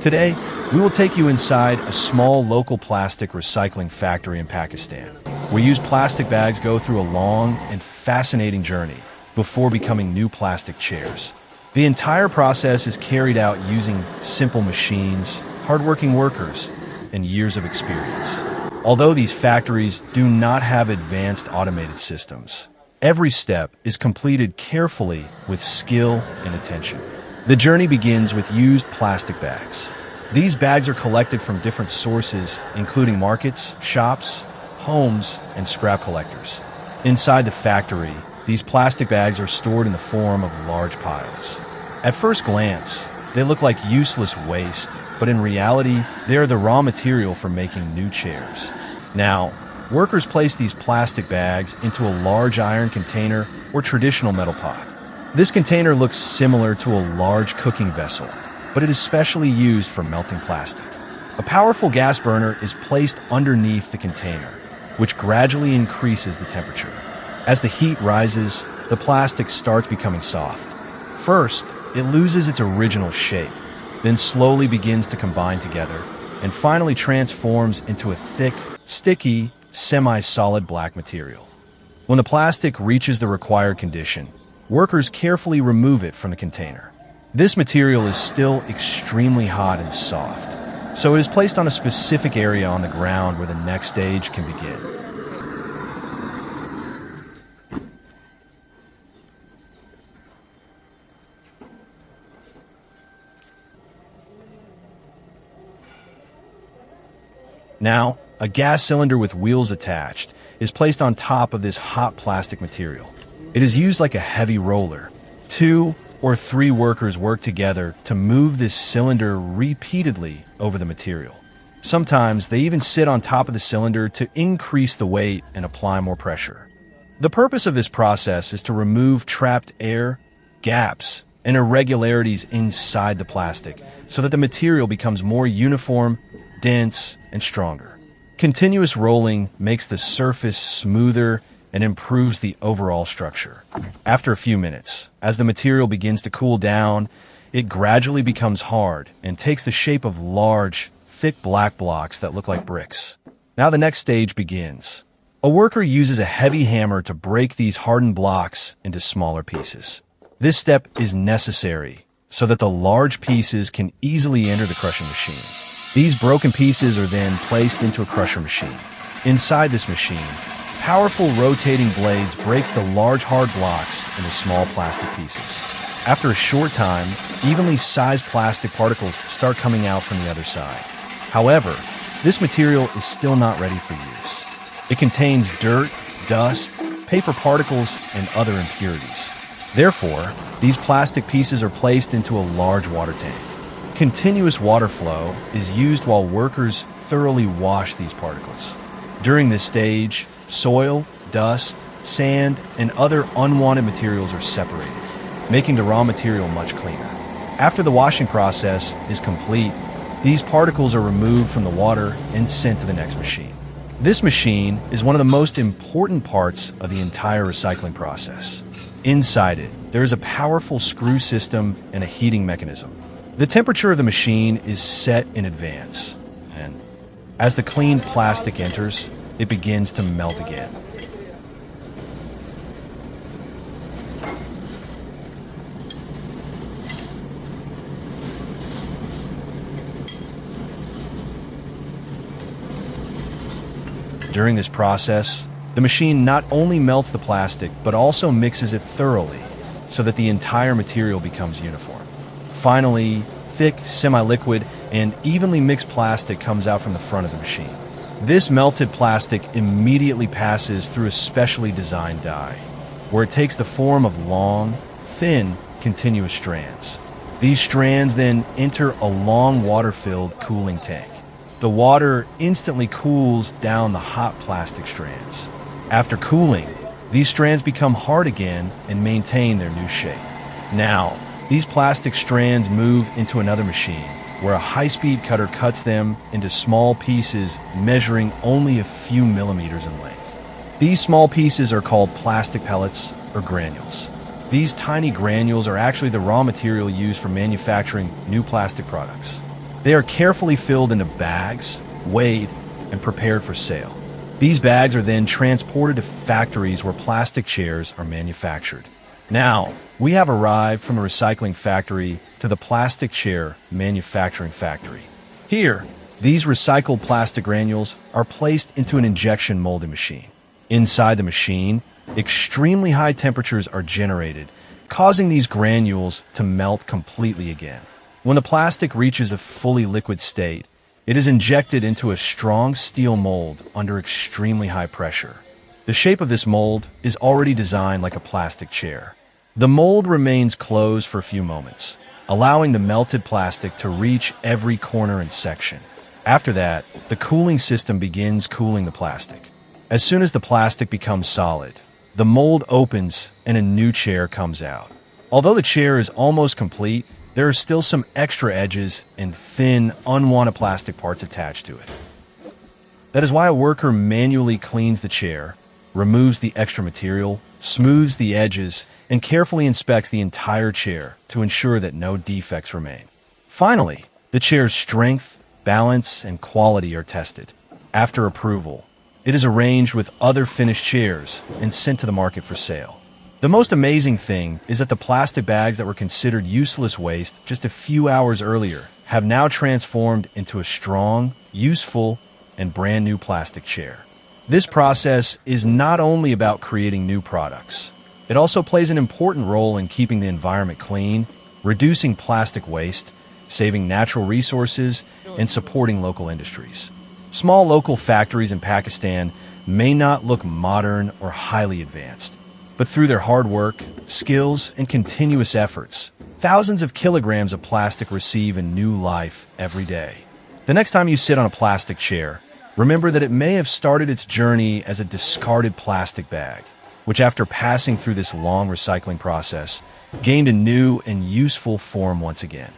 Today, we will take you inside a small local plastic recycling factory in Pakistan, where used plastic bags go through a long and fascinating journey before becoming new plastic chairs. The entire process is carried out using simple machines, hardworking workers, and years of experience. Although these factories do not have advanced automated systems, every step is completed carefully with skill and attention. The journey begins with used plastic bags. These bags are collected from different sources, including markets, shops, homes, and scrap collectors. Inside the factory, these plastic bags are stored in the form of large piles. At first glance, they look like useless waste, but in reality, they are the raw material for making new chairs. Now, workers place these plastic bags into a large iron container or traditional metal pot. This container looks similar to a large cooking vessel, but it is specially used for melting plastic. A powerful gas burner is placed underneath the container, which gradually increases the temperature. As the heat rises, the plastic starts becoming soft. First, it loses its original shape, then slowly begins to combine together, and finally transforms into a thick, sticky, semi-solid black material. When the plastic reaches the required condition, workers carefully remove it from the container. This material is still extremely hot and soft, so it is placed on a specific area on the ground where the next stage can begin. Now, a gas cylinder with wheels attached is placed on top of this hot plastic material. It is used like a heavy roller. 2 or 3 workers work together to move this cylinder repeatedly over the material. Sometimes they even sit on top of the cylinder to increase the weight and apply more pressure. The purpose of this process is to remove trapped air, gaps, and irregularities inside the plastic so that the material becomes more uniform, dense, and stronger. Continuous rolling makes the surface smoother and improves the overall structure. After a few minutes, as the material begins to cool down, it gradually becomes hard and takes the shape of large, thick black blocks that look like bricks. Now the next stage begins. A worker uses a heavy hammer to break these hardened blocks into smaller pieces. This step is necessary so that the large pieces can easily enter the crushing machine. These broken pieces are then placed into a crusher machine. Inside this machine, powerful rotating blades break the large hard blocks into small plastic pieces. After a short time, evenly sized plastic particles start coming out from the other side. However, this material is still not ready for use. It contains dirt, dust, paper particles, and other impurities. Therefore, these plastic pieces are placed into a large water tank. Continuous water flow is used while workers thoroughly wash these particles. During this stage, soil, dust, sand, and other unwanted materials are separated, making the raw material much cleaner. After the washing process is complete, these particles are removed from the water and sent to the next machine. This machine is one of the most important parts of the entire recycling process. Inside it, there is a powerful screw system and a heating mechanism. The temperature of the machine is set in advance, and as the cleaned plastic enters, it begins to melt again. During this process, the machine not only melts the plastic, but also mixes it thoroughly so that the entire material becomes uniform. Finally, thick, semi-liquid, and evenly mixed plastic comes out from the front of the machine. This melted plastic immediately passes through a specially designed die, where it takes the form of long, thin, continuous strands. These strands then enter a long water-filled cooling tank. The water instantly cools down the hot plastic strands. After cooling, these strands become hard again and maintain their new shape. Now, these plastic strands move into another machine, where a high-speed cutter cuts them into small pieces measuring only a few millimeters in length. These small pieces are called plastic pellets or granules. These tiny granules are actually the raw material used for manufacturing new plastic products. They are carefully filled into bags, weighed, and prepared for sale. These bags are then transported to factories where plastic chairs are manufactured. Now, we have arrived from the recycling factory to the plastic chair manufacturing factory. Here, these recycled plastic granules are placed into an injection molding machine. Inside the machine, extremely high temperatures are generated, causing these granules to melt completely again. When the plastic reaches a fully liquid state, it is injected into a strong steel mold under extremely high pressure. The shape of this mold is already designed like a plastic chair. The mold remains closed for a few moments, allowing the melted plastic to reach every corner and section. After that, the cooling system begins cooling the plastic. As soon as the plastic becomes solid, the mold opens and a new chair comes out. Although the chair is almost complete, there are still some extra edges and thin, unwanted plastic parts attached to it. That is why a worker manually cleans the chair, removes the extra material, smooths the edges, and carefully inspects the entire chair to ensure that no defects remain. Finally, the chair's strength, balance, and quality are tested. After approval, it is arranged with other finished chairs and sent to the market for sale. The most amazing thing is that the plastic bags that were considered useless waste just a few hours earlier have now transformed into a strong, useful, and brand new plastic chair. This process is not only about creating new products, it also plays an important role in keeping the environment clean, reducing plastic waste, saving natural resources, and supporting local industries. Small local factories in Pakistan may not look modern or highly advanced, but through their hard work, skills, and continuous efforts, thousands of kilograms of plastic receive a new life every day. The next time you sit on a plastic chair, remember that it may have started its journey as a discarded plastic bag, which after passing through this long recycling process, gained a new and useful form once again.